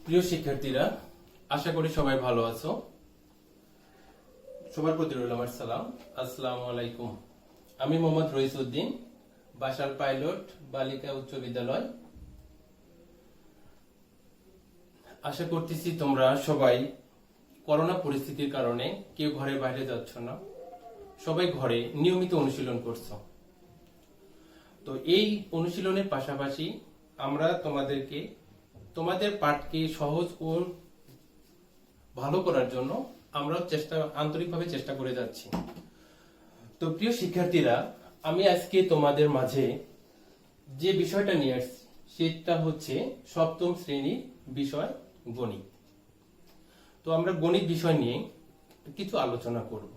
প্রিয় শিক্ষার্থীরা, আশা করি সবাই ভালো আছো। সবার প্রতি রইল আমার সালাম। আসসালামু আলাইকুম। আমি মোহাম্মদ রইসউদ্দিন, বাসার পাইলট, বালিকা উচ্চ বিদ্যালয়। আশা করতেছি তোমরা সবাই করোনা পরিস্থিতির কারণে কেউ ঘরের বাইরে যাচ্ছ না, সবাই ঘরে নিয়মিত অনুশীলন করছো। তো এই অনুশীলনের পাশাপাশি আমরা তোমাদের পাঠকে সহজ ও ভালো করার জন্য আমরা আন্তরিকভাবে চেষ্টা করে যাচ্ছি। তো প্রিয় শিক্ষার্থীরা, আমি আজকে তোমাদের মাঝে যে বিষয়টা নিয়ে আসছি সেটা হচ্ছে সপ্তম শ্রেণীর বিষয় গণিত। তো আমরা গণিত বিষয় নিয়ে কিছু আলোচনা করব।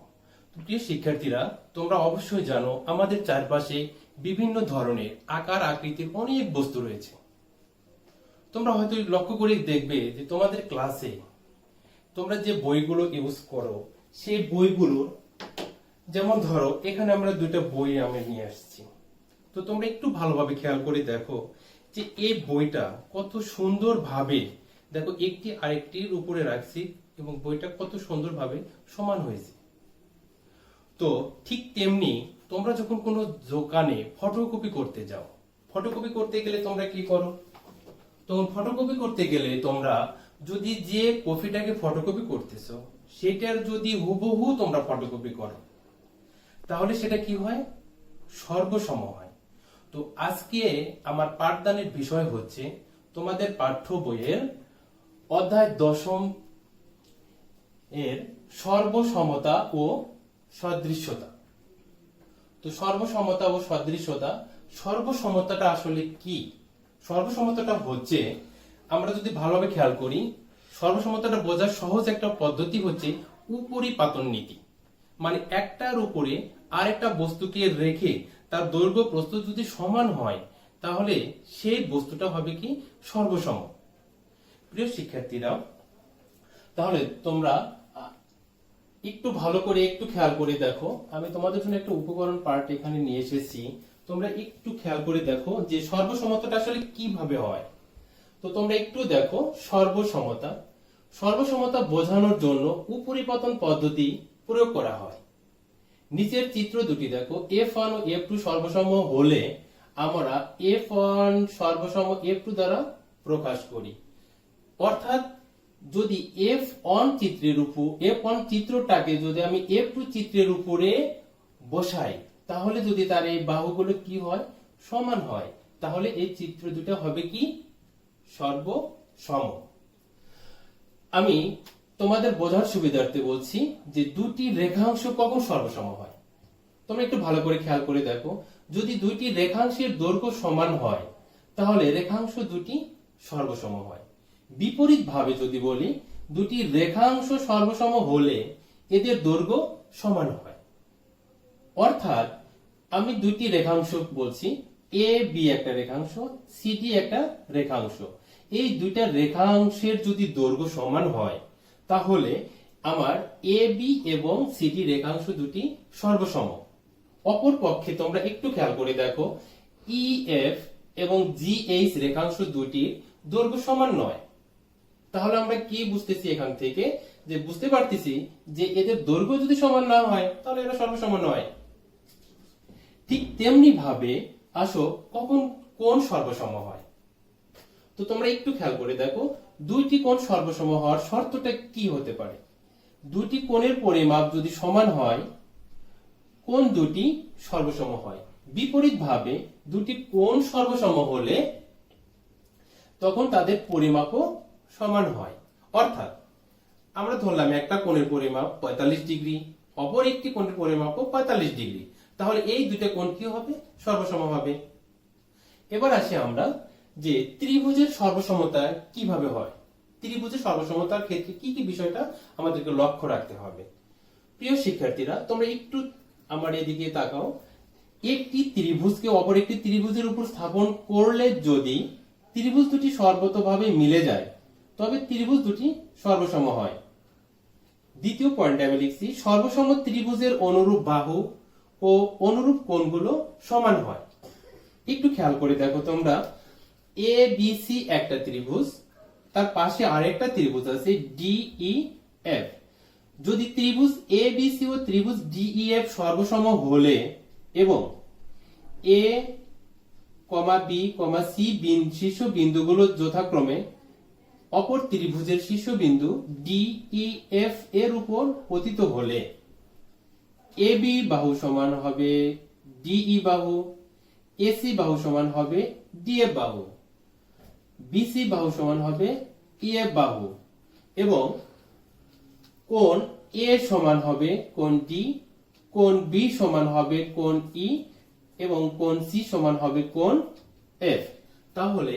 তো প্রিয় শিক্ষার্থীরা, তোমরা অবশ্যই জানো আমাদের চারপাশে বিভিন্ন ধরনের আকার আকৃতির অনেক বস্তু রয়েছে। তোমরা হয়তো লক্ষ্য করে দেখবে যে তোমাদের ক্লাসে তোমরা যে বইগুলো ইউজ করো সেই বইগুলোর, যেমন ধরো এখানে আমরা দুইটা বই আমি নিয়ে আসছি। তো তোমরা একটু ভালোভাবে খেয়াল করে দেখো যে এই বইটা কত সুন্দর ভাবে, দেখো একটি আরেকটির উপরে রাখছি এবং বইটা কত সুন্দর ভাবে সমান হয়েছে। তো ঠিক তেমনি তোমরা যখন কোনো দোকানে ফটোকপি করতে যাও, ফটোকপি করতে গেলে তোমরা কি করো? তখন ফটোকপি করতে গেলে তোমরা যদি যে কপিটাকে ফটোকপি করতেছো সেটার যদি হুবহু তোমরা ফটোকপি করো তাহলে সেটা কি হয়? সর্বসম হয়। তো আজকে আমার পাঠদানের বিষয় হচ্ছে তোমাদের পাঠ্য বইয়ের অধ্যায় 10 এর সর্বসমতা ও সদৃশ্যতা। তো সর্বসমতা ও সদৃশ্যতা, সর্বসমতাটা আসলে কি? সর্বসমতাটা হচ্ছে, আমরা যদি ভালোভাবে খেয়াল করি, সর্বসমতাটা বোঝার সহজ একটা পদ্ধতি হচ্ছে উপরিপাতন নীতি। মানে একটার উপরে আরেকটা বস্তুকে রেখে তার দৈর্ঘ্য প্রস্থ যদি সমান হয় তাহলে সেই বস্তুটা হবে কি? সর্বসম। প্রিয় শিক্ষার্থীরা, তাহলে তোমরা একটু ভালো করে একটু খেয়াল করে দেখো, আমি তোমাদের জন্য একটা উপকরণ পার্ট এখানে নিয়ে এসেছি। তোমরা একটু খেয়াল করে দেখো যে সর্বসমতাটা আসলে কিভাবে হয়। তো তোমরা একটু দেখো সর্বসমতা। সর্বসমতা বোঝানোর জন্য উপরিপাতন পদ্ধতি প্রয়োগ করা হয়। নিচের চিত্র দুটি দেখো, F1 ও F2 সর্বসম হলে আমরা F1 সর্বসম F2 দ্বারা প্রকাশ করি। অর্থাৎ যদি F1 চিত্রটাকে যদি আমি F2 চিত্রের উপরে বসাই তাহলে যদি তার এই বাহুগুলো কি হয়? সমান হয়, তাহলে এই চিত্র দুটো হবে কি? সর্বসম। আমি তোমাদের বোঝার সুবিধার্থে বলছি যে দুটি রেখাংশ কখন সর্বসম হয়। তোমরা একটু ভালো করে খেয়াল করে দেখো, যদি দুইটি রেখাংশের দৈর্ঘ্য সমান হয় তাহলে রেখাংশ দুটি সর্বসম হয়। বিপরীত ভাবে যদি বলি, দুটি রেখাংশ সর্বসম হলে এদের দৈর্ঘ্য সমান হয়। অর্থাৎ আমি দুটি রেখাংশ বলছি, এ বি একটা রেখাংশ, সি ডি একটা রেখাংশ। এই দুইটা রেখাংশের যদি দৈর্ঘ্য সমান হয় তাহলে আমার এ বি এবং সি ডি রেখাংশ দুটি সর্বসম। অপর পক্ষে তোমরা একটু খেয়াল করে দেখো, ই এফ এবং জি এইচ রেখাংশ দুটির দৈর্ঘ্য সমান নয়। তাহলে আমরা কি বুঝতেছি এখান থেকে? যে বুঝতে পারতেছি যে এদের দৈর্ঘ্য যদি সমান না হয় তাহলে এরা সর্বসম নয়। ঠিক তেমনি ভাবে আসো কখন কোণ সর্বসম হয়। তো তোমরা একটু খেয়াল করে দেখো, দুইটি কোণ সর্বসম হওয়ার শর্তটা কি হতে পারে? দুটি কোণের পরিমাপ যদি সমান হয় কোণ দুটি সর্বসম হয়। বিপরীত ভাবে দুটি কোণ সর্বসম হলে তখন তাদের পরিমাপও সমান হয়। অর্থাৎ আমরা ধরলাম একটা কোণের পরিমাপ 45 ডিগ্রি, অপর একটি কোণের পরিমাপও 45 ডিগ্রি, তাহলে এই দুটো কোণ কি হবে? সর্বসম হবে। এবার আসি আমরা যে ত্রিভুজের সর্বসমতা কিভাবে হয়। ত্রিভুজের সর্বসমতার ক্ষেত্রে কি কি বিষয়টা আমাদেরকে লক্ষ্য রাখতে হবে। প্রিয় শিক্ষার্থীরা, তোমরা একটু আমার এদিকে তাকাও। একটি ত্রিভুজকে অপর একটি ত্রিভুজের উপর স্থাপন করলে যদি ত্রিভুজ দুটি সর্বতোভাবে মিলে যায় তবে ত্রিভুজ দুটি সর্বসম হয়। দ্বিতীয় পয়েন্টে আমি লিখছি, সর্বসম ত্রিভুজের অনুরূপ বাহু ও অনুরূপ কোণগুলো সমান হয়। একটু খেয়াল করে দেখো তোমরা, এ বি সি একটা ত্রিভুজ, তার পাশে আরেকটা ত্রিভুজ আছে DEF। যদি ত্রিভুজ ABC ও ত্রিভুজ DEF সর্বসম হলে এবং A, B, C শীর্ষ বিন্দুগুলো যথাক্রমে অপর ত্রিভুজের শীর্ষবিন্দু DEF এর উপর পতিত হলে AB বাহু সমান হবে DE বাহু, AC বাহু সমান হবে DF বাহু, BC বাহু সমান হবে EF বাহু এবং কোণ A সমান হবে কোণ D, কোণ B সমান হবে কোণ E এবং কোণ C সমান হবে কোণ F। তাহলে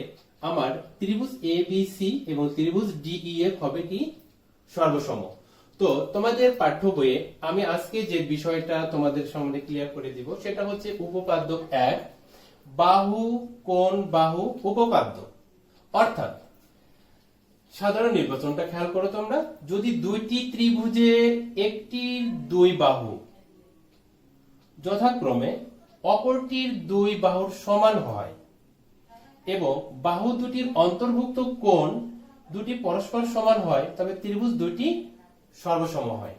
আমার ত্রিভুজ ABC এবং ত্রিভুজ DEF হবে কি সর্বসম। তো তোমাদের পাঠ্য বইয়ে আমি আজকে যে বিষয়টা তোমাদের সামনে ক্লিয়ার করে দিব সেটা হচ্ছে উপপাদ্য 1, বাহু কোণ বাহু উপপাদ্য। অর্থাৎ সাধারণ নির্বাচনটা খেয়াল করো তোমরা, যদি দুইটি ত্রিভুজের একটির দুই বাহু যথাক্রমে অপরটির দুই বাহুর সমান হয় এবং বাহু দুটির অন্তর্ভুক্ত কোণ দুটি পরস্পর সমান হয়, তবে ত্রিভুজ দুটি সর্বসম হয়।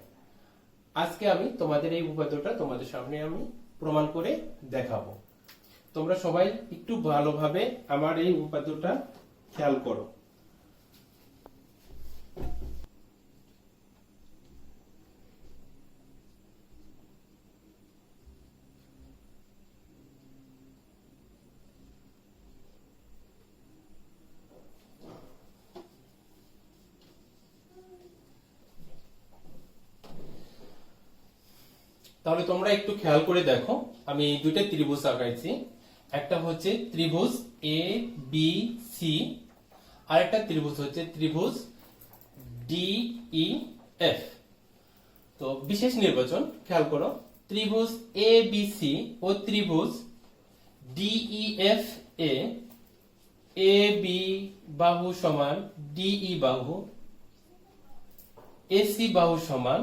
আজকে আমি তোমাদের এই উপপাদ্যটা তোমাদের সামনে আমি প্রমাণ করে দেখাবো। তোমরা সবাই একটু ভালোভাবে আমার এই উপপাদ্যটা খেয়াল করো। তাহলে তোমরা একটু খেয়াল করে দেখো, আমি দুইটা ত্রিভুজ আঁকাইছি। একটা হচ্ছে ত্রিভুজ ABC, আর একটা ত্রিভুজ হচ্ছে ত্রিভুজ DEF। তো বিশেষ নির্বাচন খেয়াল করো, ত্রিভুজ ABC ও ত্রিভুজ DEF এ AB বাহু সমান DE বাহু, AC বাহু সমান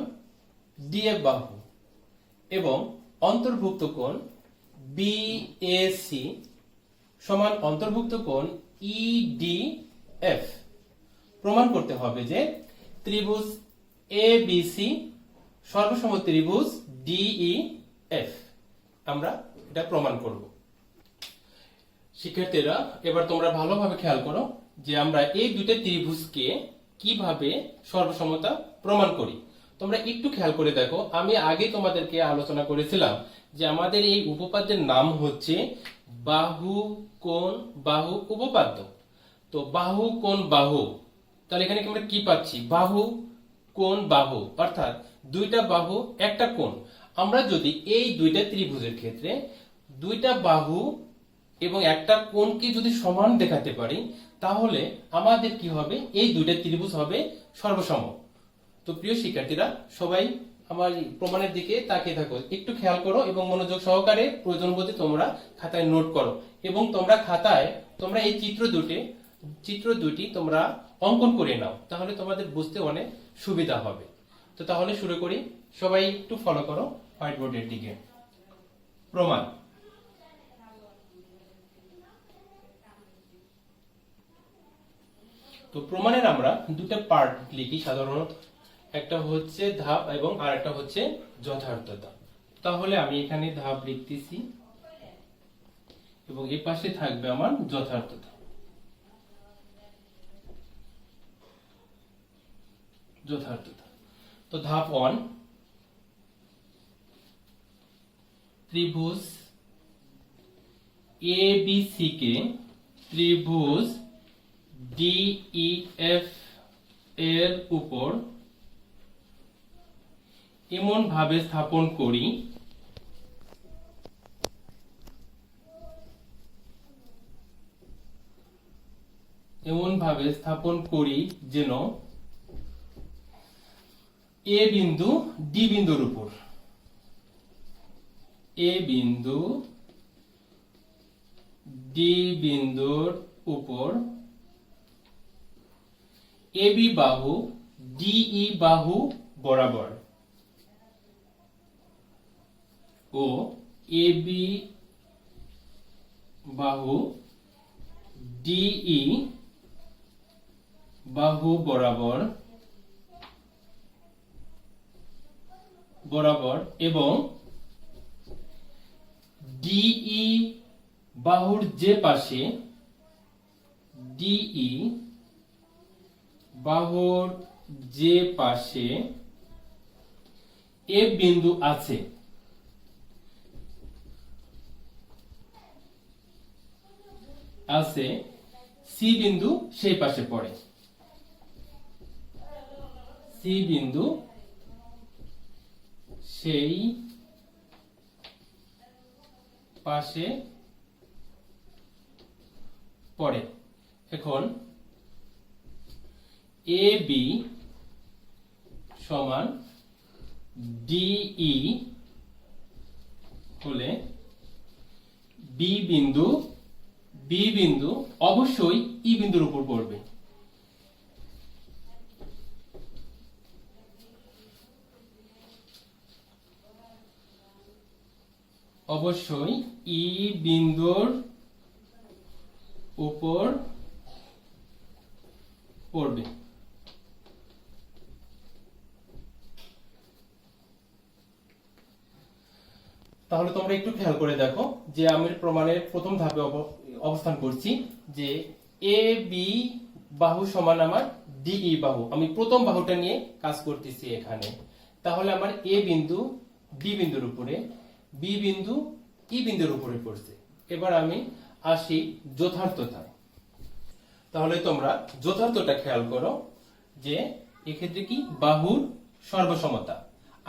DF বাহু এবং অন্তর্ভুক্ত কোণ BAC সমান অন্তর্ভুক্ত কোণ EDF। প্রমাণ করতে হবে যে ত্রিভুজ ABC সর্বসম ত্রিভুজ DEF। আমরা এটা প্রমাণ করব। শিক্ষার্থীরা এবার তোমরা ভালোভাবে খেয়াল করো যে আমরা এই দুটো ত্রিভুজকে কিভাবে সর্বসমতা প্রমাণ করি। তোমরা একটু খেয়াল করে দেখো, আমি আগে তোমাদেরকে আলোচনা করেছিলাম যে আমাদের এই উপপাদ্যের নাম হচ্ছে বাহু কোণ বাহু উপপাদ্য। তো বাহু কোণ বাহু, তাহলে এখানে আমরা কি পাচ্ছি? বাহু কোণ বাহু অর্থাৎ দুইটা বাহু একটা কোণ। আমরা যদি এই দুইটা ত্রিভুজের ক্ষেত্রে দুইটা বাহু এবং একটা কোণকে যদি সমান দেখাতে পারি তাহলে আমাদের কি হবে? এই দুইটা ত্রিভুজ হবে সর্বসম। তো প্রিয় শিক্ষার্থীরা সবাই আমার প্রমাণের দিকে তাকিয়ে থাকো, একটু খেয়াল করো এবং মনোযোগ সহকারে প্রয়োজন বোধে তোমরা খাতায় নোট করো এবং তোমরা খাতায় তোমরা এই চিত্র দুটি তোমরা অঙ্কন করে নাও, তাহলে তোমাদের বুঝতে অনেক সুবিধা হবে। তো তাহলে শুরু করি, সবাই একটু ফলো করো হোয়াইট বোর্ডের দিকে। প্রমাণ। তো প্রমাণের আমরা দুটো পার্ট লিখি সাধারণত, একটা হচ্ছে ধাপ এবং আরেকটা হচ্ছে যথার্থতা। তাহলে আমি এখানে ধাপ লিখতেছি এবং এই পাশে থাকবে আমার যথার্থতা। তো ধাপ 1, ত্রিভুজ ABC কে ত্রিভুজ DEF এর উপর এমন ভাবে স্থাপন করি যেন A বিন্দু D বিন্দুর উপর AB বাহু DE বাহু বরাবর ও AB বাহু DE বাহু বরাবর বরাবর এবং ডিই বাহুর যে পাশে ডিই বাহুর যে পাশে এ বিন্দু আছে সি বিন্দু সেই পাশে পড়ে। সি বিন্দু সেই পাশে পড়ে। এখন এ বি সমান ডিই হলে বি বিন্দু অবশ্যই ই বিন্দুর উপর পড়বে। অবশ্যই ই বিন্দুর উপর পড়বে। তাহলে তোমরা একটু খেয়াল করে দেখো যে আমি প্রমাণের প্রথম ধাপে অবস্থান করছি যে এ বি বাহু সমান আমার ডিই বাহু। আমি প্রথম বাহুটা নিয়ে কাজ করতেছি এখানে। তাহলে আমার এ বিন্দু ডি বিন্দুর উপরে, বি বিন্দু ই বিন্দুর উপরে পড়ছে। এবার আমি আসি যথার্থতায়। তাহলে তোমরা যথার্থটা খেয়াল করো যে এক্ষেত্রে কি বাহুর সর্বসমতা।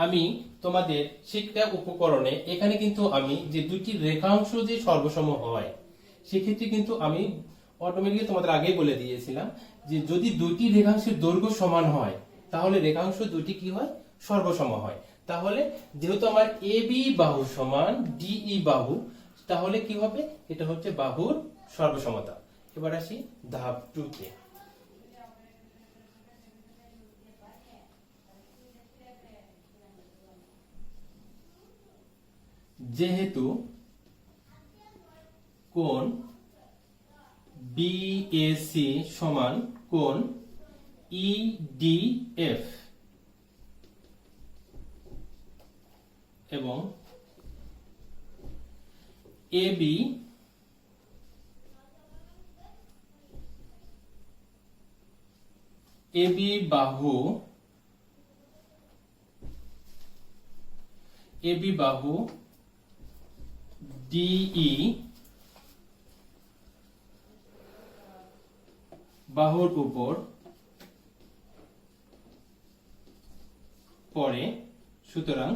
আমি তোমাদের শিক্ষা উপকরণে এখানে কিন্তু আমি যে দুটি রেখাংশ যে সর্বসম হয় সেক্ষেত্রে কিন্তু আমি অটোমেটিক্যালি তোমাদের আগেই বলে দিয়েছিলাম যে যদি দুটি রেখাংশের দৈর্ঘ্য সমান হয় তাহলে রেখাংশ দুটি কি হয়, সর্বসম হয়। তাহলে যেহেতু আমার এ বি বাহু সমান ডিই বাহু, তাহলে কি হবে, এটা হচ্ছে বাহুর সর্বসমতা। এবার আসি ধাপ 2 তে। যেহেতু কোণ বিএসি সমান কোণ ইডিএফ এবং এবি বাহু ডিই বাহুর উপর পড়ে। সুতরাং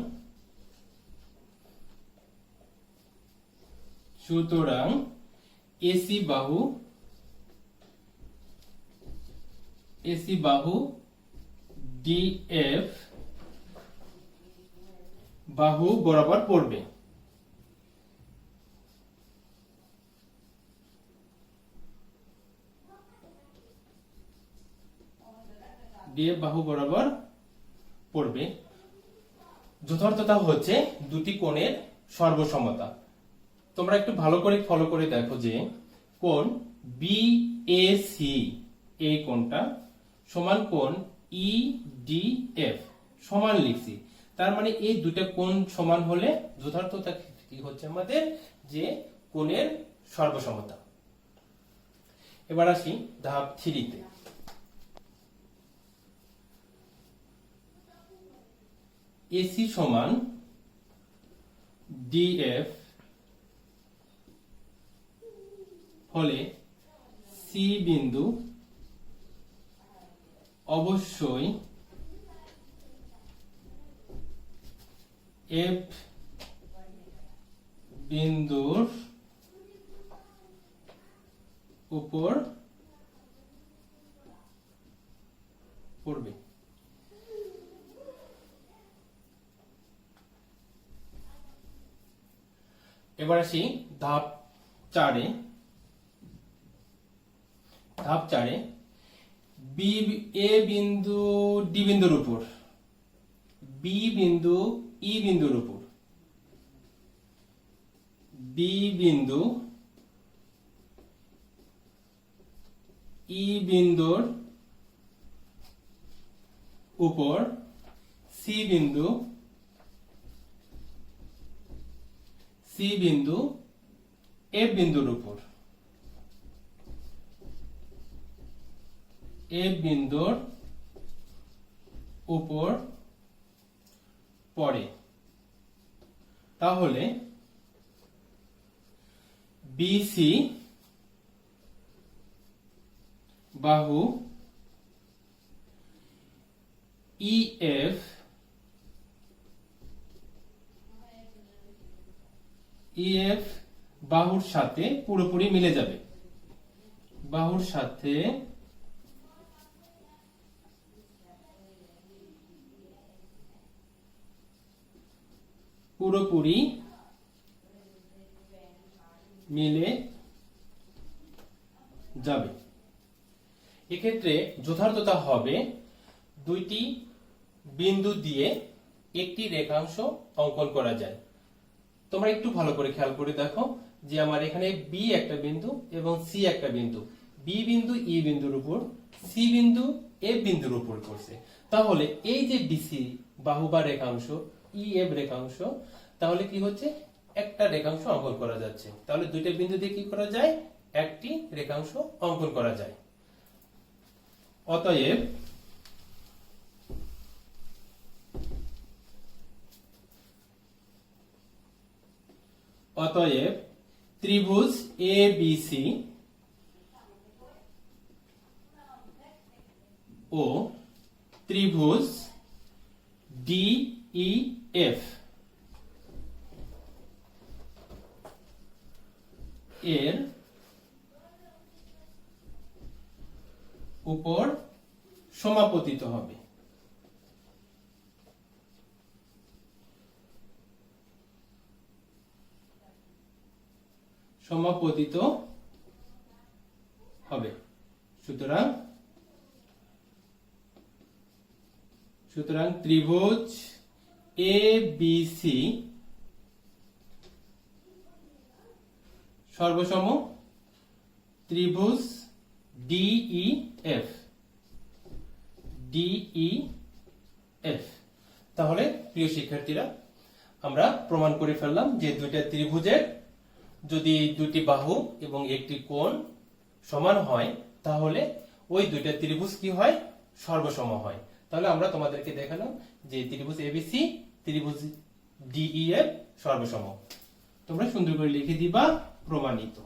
এসি বাহু ডিএফ বাহু বরাবর পড়বে। ডিএফ বাহু বরাবর পড়বে। যথার্থতা হচ্ছে দুটি কোণের সর্বসমতা। তোমরা একটু ভালো করে ফলো করে দেখো যে কোণ বিএসি এই কোণটা সমান কোণ ইডিএফ সমান লিখছি। তার মানে এই দুটো কোণ সমান হলে যথার্থতা কি হচ্ছে আমাদের, যে কোণের সর্বসমতা। এবার আসি ধাপ 3 তে। এসি সমান ডিএফ হলে সি বিন্দু অবশ্যই এফ বিন্দুর উপর পড়বে। এবার আসি ধাপ 4 এ। ধাপ 4 এ বি এ বিন্দু ডি বিন্দুর উপর, বি বিন্দু ই বিন্দুর উপর, বি বিন্দু ই বিন্দুর উপর সি বিন্দু এফ বিন্দুর উপর পড়ে, তাহলে বিসি বাহু ইএফ বাহুর সাথে পুরোপুরি মিলে যাবে, বাহুর সাথে পুরোপুরি মিলে যাবে। এক্ষেত্রে যথার্থতা হবে দুইটি বিন্দু দিয়ে একটি রেখাংশ অঙ্কন করা যায়। তোমরা একটু ভালো করে খেয়াল করে দেখো যে আমার এখানে বি একটা বিন্দু এবং সি একটা বিন্দু, বি বিন্দু ই বিন্দুর উপর, সি বিন্দু এফ বিন্দুর উপর করছে। তাহলে এই যে বিসি বাহু বা রেখাংশ, ই এফ রেখাংশ, তাহলে কি হচ্ছে একটা রেখাংশ অঙ্কন করা যাচ্ছে। তাহলে দুইটা বিন্দু দিয়ে কি করা যায়, একটি রেখাংশ অঙ্কন করা যায়। অতএব ত্রিভুজ এ বি সি ও ত্রিভুজ ডি ই এফ এর উপর সমাপতিত হবে। সুতরাং ত্রিভুজ এ বি সি সর্বসম ত্রিভুজ ডিই এফ। তাহলে প্রিয় শিক্ষার্থীরা, আমরা প্রমাণ করে ফেললাম যে দুইটা ত্রিভুজের যদি দুটি বাহু এবং একটি কোণ সমান হয় তাহলে ওই দুইটা ত্রিভুজ কি হয়, সর্বসম হয়। তাহলে আমরা তোমাদেরকে দেখালাম যে ত্রিভুজ এবিসি, ত্রিভুজ ডিইএফ সর্বসম। তোমরা সুন্দর করে লিখে দিবা প্রমাণিত।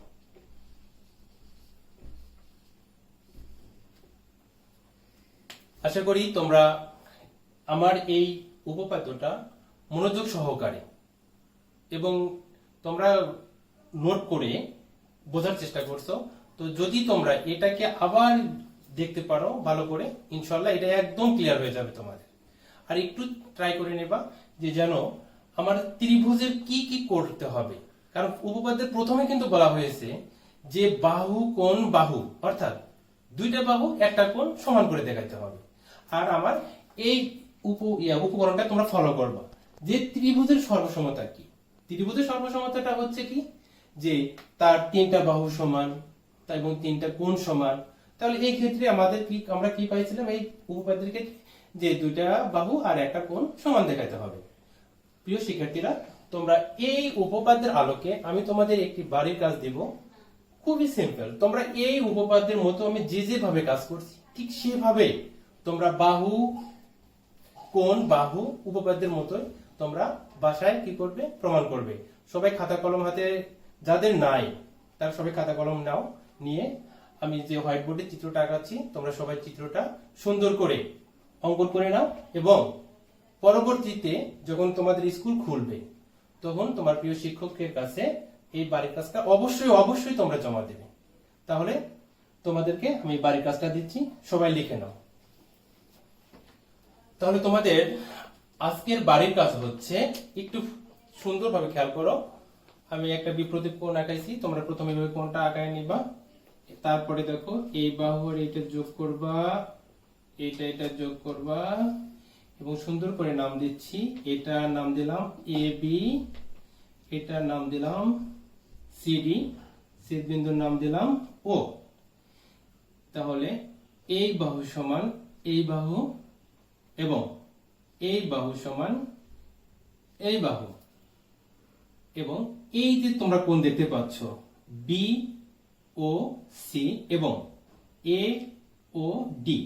আশা করি তোমরা আমার এই উপপাদ্যটা মনোযোগ সহকারে এবং তোমরা নোট করে বোঝার চেষ্টা করছো। তো যদি তোমরা এটাকে আবার দেখতে পারো ভালো করে, ইনশাল্লাহ এটা একদম ক্লিয়ার হয়ে যাবে তোমাদের। আর একটু ট্রাই করে নেবা যে যেন আমার ত্রিভুজের কি কি করতে হবে, কারণ উপপাদ্যের প্রথমে কিন্তু বলা হয়েছে যে বাহু কোণ বাহু, অর্থাৎ দুইটা বাহু একটা কোণ সমান করে দেখাতে হবে। আর আমার এই উপকরণটা তোমরা ফলো করবা যে ত্রিভুজের সর্বসমতা কি। ত্রিভুজের সর্বসমতাটা হচ্ছে কি, যে তার তিনটা বাহু সমান এবং তিনটা কোণ সমান। তাহলে এই ক্ষেত্রে আমাদের কি, আমরা কি পাইছিলাম এই উপপাদ্যের ক্ষেত্রে, যে দুইটা বাহু আর একটা কোণ সমান দেখাতে হবে। প্রিয় শিক্ষার্থীরা, তোমরা এই উপপাদ্যের আলোকে আমি তোমাদের একটি বাড়ির কাজ দেব, খুবই সিম্পল। তোমরা এই উপপাদ্যের মতো আমি যেভাবে কাজ করছি ঠিক সেভাবে তোমরা বাহু কোণ বাহু উপপাদ্যের মতোই তোমরা বাসায় কি করবে, প্রমাণ করবে। সবাই খাতা কলম হাতে, যাদের নাই তারা সবাই খাতা কলম নাও, নিয়ে আমি যে হোয়াইট বোর্ডে চিত্রটা আঁকাচ্ছি তোমরা সবাই চিত্রটা সুন্দর করে অঙ্কন করে নাও, এবং পরবর্তীতে যখন তোমাদের স্কুল খুলবে তখন তোমার প্রিয় শিক্ষকের কাছে এই বাড়ির কাজটা অবশ্যই তোমরা জমা দেবে। তাহলে তোমাদেরকে আমি বাড়ির কাজটা দিচ্ছি, সবাই লিখে নাও। তাহলে তোমাদের আজকের বাড়ির কাজ হচ্ছে, একটু সুন্দরভাবে খেয়াল করো, আমি একটা বিপ্রতীপ কোণ আঁকাইছি, তোমরা প্রথমে এইভাবে কোণটা আঁকায় নিবা। তারপরে দেখো এই বাহুর এইটা যোগ করবা, এটা যোগ করবা, এবং সুন্দর করে নাম দিচ্ছি। এটা নাম দিলাম এ বি, এটার নাম দিলাম সিডি, ছেদ বিন্দুর নাম দিলাম ও। তাহলে এই বাহু সমান এই বাহু এবং এই বাহু সমান এই বাহু, এবং এই যে তোমরা কোণ দেখতে পাচ্ছ বি ও সি এবং এ ও ডি,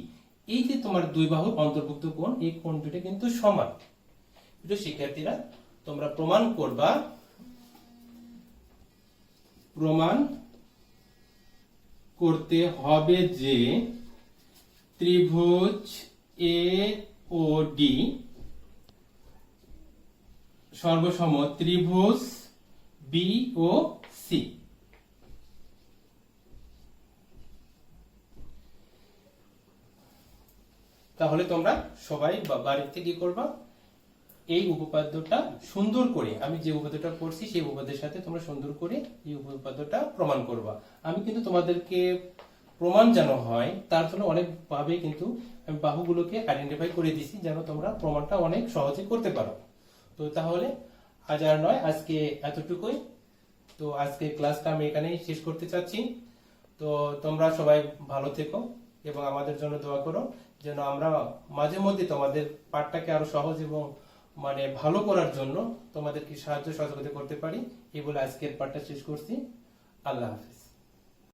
এই যে তোমার দুই বাহুর অন্তর্ভুক্ত কোণ, এই কোণ দুটো কিন্তু সমান। প্রিয় শিক্ষার্থীরা, তোমরা প্রমাণ করবা, প্রমাণ করতে হবে যে ত্রিভুজ এ ও ডি সর্বসম ত্রিভুজ বি ও সি। তাহলে তোমরা সবাই বাড়িতে কি করবা, এই উপপাদ্যটা সুন্দর করে, আমি যে উপপাদ্যটা করছি সেই উপপাদ্যের সাথে তোমরা সুন্দর করে এই উপপাদ্যটা প্রমাণ করবা। আমি কিন্তু তোমাদেরকে প্রমাণ যেন হয় তার জন্য অনেক ভাবে কিন্তু আমি বাহুগুলোকে আইডেন্টিফাই করে দিছি, যেন তোমরা প্রমাণটা অনেক সহজে করতে পারো। তো তাহলে আজ আর নয়, আজকে এতটুকুই। তো আজকে ক্লাসটা আমি এখানেই শেষ করতে চাচ্ছি। তো তোমরা সবাই ভালো থেকো এবং আমাদের জন্য দোয়া করো, যেন আমরা মাঝে মধ্যে তোমাদের পাঠটাকে আরো সহজ এবং ভালো করার জন্য তোমাদেরকে সাহায্য সহযোগিতা করতে পারি। এই বলে আজকের পাঠটা শেষ করছি। আল্লাহ হাফেজ।